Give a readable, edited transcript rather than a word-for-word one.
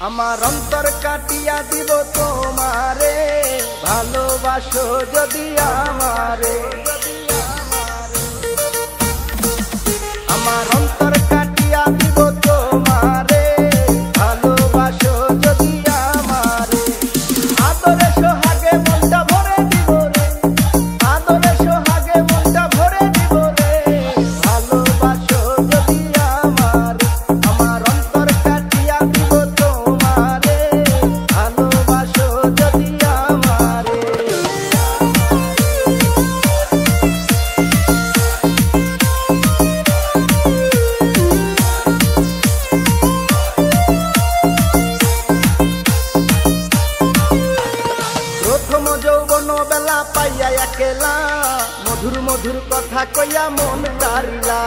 আমার অন্তর কাটিয়া দিব তোমারে, ভালোবাসো যদি আমারে। আমার অন্তর কাটিয়া দিব তোমারে, ভালোবাসো যদি আমারে। আদরে সোহাগে মনটা ভরে দিব রে, আদরে সোহাগে মনটা ভরে দিব রে, ভালোবাসো যদি আমারে। আমার অন্তর কাটিয়া দিব তোমারে, ভালোবাসো যদি আমারে। প্রথম যৌবন বেলা পাইয়া একেলা, মধুর মধুর কথা কইয়া মন তারিলা।